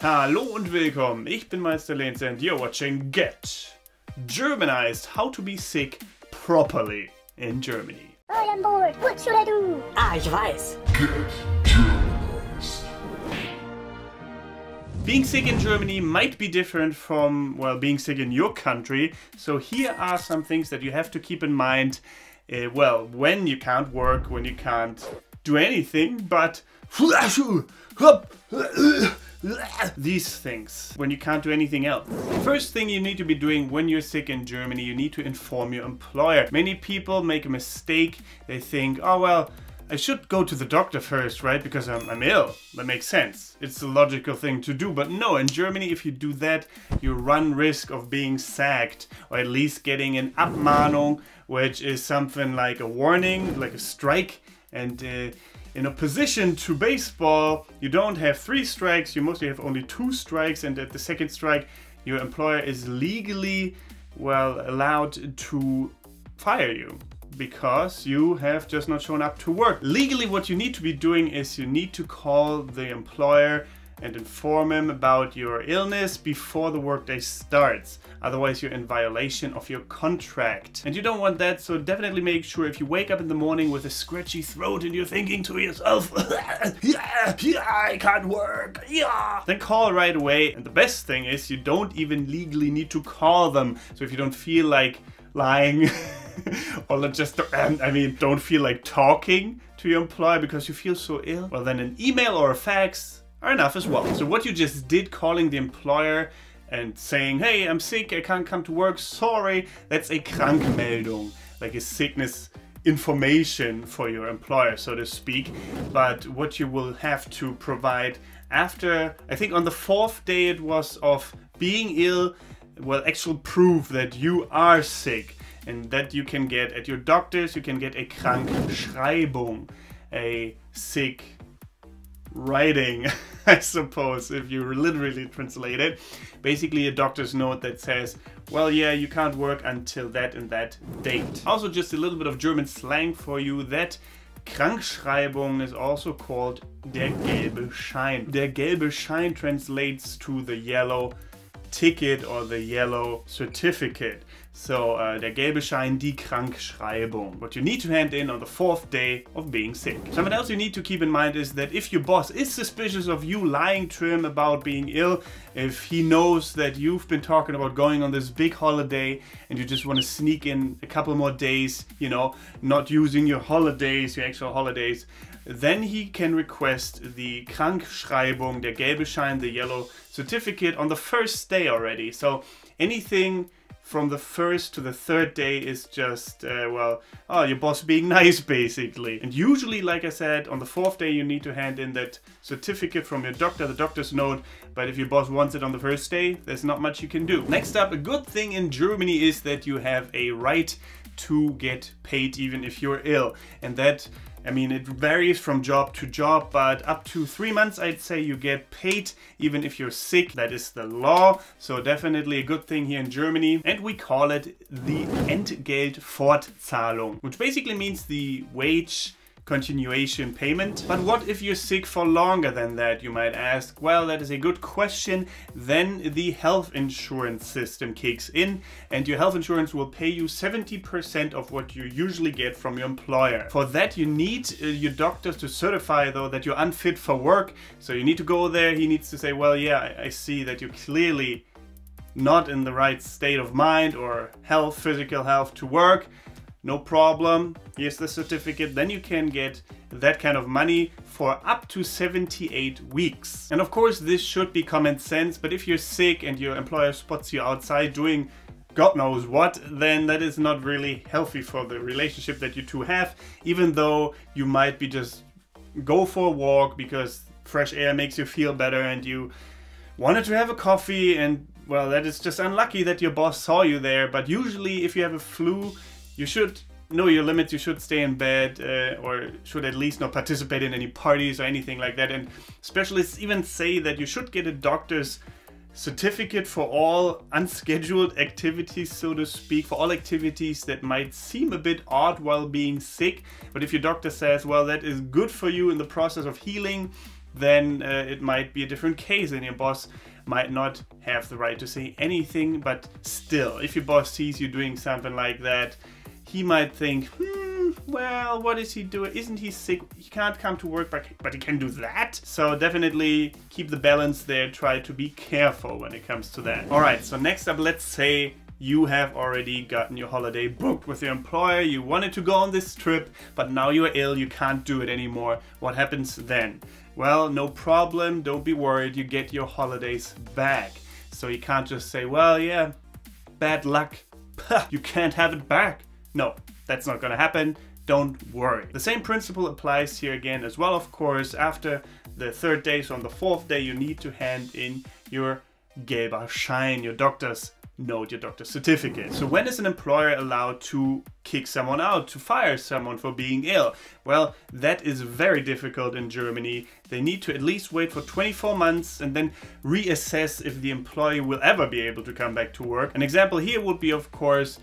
Hallo und willkommen, ich bin Meister Lenz and you're watching Get Germanized, how to be sick properly in Germany. I am bored, what should I do? Ich weiß. Get Germanized. Being sick in Germany might be different from, well, being sick in your country. So here are some things that you have to keep in mind, well, when you can't work, when you can't do anything, but these things, when you can't do anything else. First thing you need to be doing when you're sick in Germany, you need to inform your employer. Many people make a mistake. They think, oh well, I should go to the doctor first, right? Because I'm ill. That makes sense. It's the logical thing to do. But no, in Germany, if you do that, you run risk of being sacked or at least getting an ABMAHNUNG, which is something like a warning, like a strike. And in opposition to baseball, you don't have 3 strikes, you mostly have only 2 strikes, and at the second strike, your employer is legally, well, allowed to fire you because you have just not shown up to work. Legally, what you need to be doing is you need to call the employer and inform him about your illness before the workday starts. Otherwise, you're in violation of your contract. And you don't want that, so definitely make sure if you wake up in the morning with a scratchy throat and you're thinking to yourself, I can't work, then call right away. And the best thing is you don't even legally need to call them. So if you don't feel like lying or just, don't feel like talking to your employer because you feel so ill, well then an email or a fax are enough as well. So what you just did, calling the employer and saying, hey, I'm sick, I can't come to work, sorry, that's a KRANKMELDUNG, like a sickness information for your employer, so to speak. But what you will have to provide after, I think on the 4th day it was, of being ill, well, actual proof that you are sick and that you can get at your doctor's, you can get a KRANKSCHREIBUNG, a sick writing, I suppose, if you literally translate it. Basically a doctor's note that says, well, yeah, you can't work until that and that date. Also, just a little bit of German slang for you, that Krankschreibung is also called der gelbe Schein. Der gelbe Schein translates to the yellow ticket or the yellow certificate. So der gelbe Schein, die Krankschreibung. What you need to hand in on the 4th day of being sick. Something else you need to keep in mind is that if your boss is suspicious of you lying to him about being ill, if he knows that you've been talking about going on this big holiday and you just want to sneak in a couple more days, you know, not using your holidays, your actual holidays, then he can request the Krankschreibung, der gelbe Schein, the yellow certificate on the 1st day already. So anything from the 1st to the 3rd day is just, well, oh, your boss being nice, basically. And usually, like I said, on the 4th day you need to hand in that certificate from your doctor, the doctor's note. But if your boss wants it on the 1st day, there's not much you can do. Next up, a good thing in Germany is that you have a right to get paid even if you're ill. And that, I mean, it varies from job to job, but up to 3 months, I'd say, you get paid even if you're sick. That is the law. So definitely a good thing here in Germany. And we call it the Entgeltfortzahlung, which basically means the wage continuation payment. But what if you're sick for longer than that, you might ask? Well, that is a good question. Then the health insurance system kicks in and your health insurance will pay you 70% of what you usually get from your employer. For that you need your doctor to certify though that you're unfit for work. So you need to go there, he needs to say, well, yeah, I see that you're clearly not in the right state of mind or health, physical health to work. No problem, here's the certificate, then you can get that kind of money for up to 78 weeks. And of course this should be common sense, but if you're sick and your employer spots you outside doing God knows what, then that is not really healthy for the relationship that you two have, even though you might be just go for a walk because fresh air makes you feel better and you wanted to have a coffee and, well, that is just unlucky that your boss saw you there. But usually if you have a flu, you should know your limits, you should stay in bed or should at least not participate in any parties or anything like that. And specialists even say that you should get a doctor's certificate for all unscheduled activities, so to speak, for all activities that might seem a bit odd while being sick. But if your doctor says, well, that is good for you in the process of healing, then it might be a different case and your boss might not have the right to say anything. But still, if your boss sees you doing something like that, he might think, well, what is he doing? Isn't he sick? He can't come to work, but he can do that? So definitely keep the balance there. Try to be careful when it comes to that. All right, so next up, let's say you have already gotten your holiday booked with your employer. You wanted to go on this trip, but now you're ill. You can't do it anymore. What happens then? Well, no problem. Don't be worried. You get your holidays back. So you can't just say, well, yeah, bad luck. You can't have it back. No, that's not gonna happen. Don't worry. The same principle applies here again as well, of course. After the 3rd day, so on the 4th day, you need to hand in your gelber Schein, your doctor's note, your doctor's certificate. So when is an employer allowed to kick someone out, to fire someone for being ill? Well, that is very difficult in Germany. They need to at least wait for 24 months and then reassess if the employee will ever be able to come back to work. An example here would be, of course,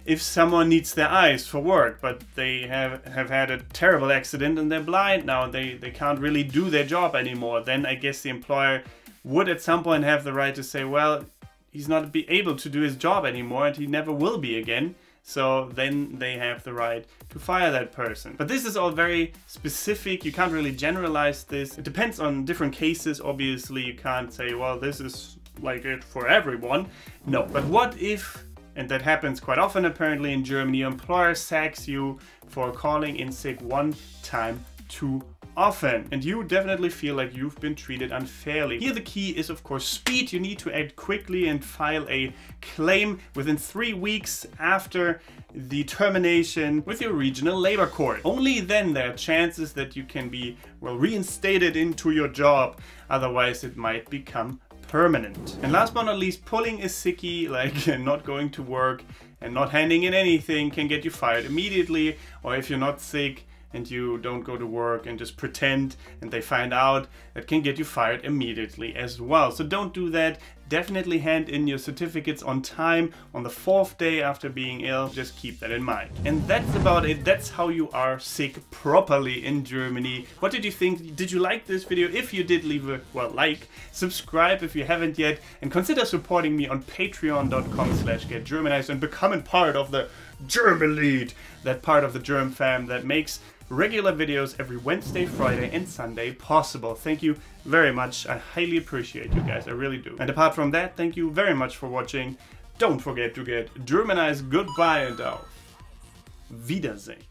if someone needs their eyes for work, but they have had a terrible accident and they're blind now and they can't really do their job anymore, then I guess the employer would at some point have the right to say, well, he's not able to do his job anymore and he never will be again. So then they have the right to fire that person. But this is all very specific. You can't really generalize this. It depends on different cases. Obviously, you can't say, well, this is like it for everyone. No, but what if, and that happens quite often apparently in Germany, your employer sacks you for calling in sick one time too often, and you definitely feel like you've been treated unfairly. Here the key is, of course, speed. You need to act quickly and file a claim within 3 weeks after the termination with your regional labor court. Only then there are chances that you can be, well, reinstated into your job. Otherwise it might become permanent. And last but not least, pulling a sickie, like not going to work and not handing in anything, can get you fired immediately. Or if you're not sick and you don't go to work and just pretend and they find out, that can get you fired immediately as well. So don't do that. Definitely hand in your certificates on time on the 4th day after being ill. Just keep that in mind. And that's about it. That's how you are sick properly in Germany. What did you think? Did you like this video? If you did, leave a like, subscribe if you haven't yet, and consider supporting me on patreon.com/getgermanized and becoming part of the German Lead, that part of the Germ fam that makes regular videos every Wednesday, Friday and Sunday possible. Thank you very much. I highly appreciate you guys. I really do. And apart from that, thank you very much for watching. Don't forget to get Germanized. Goodbye and auf Wiedersehen.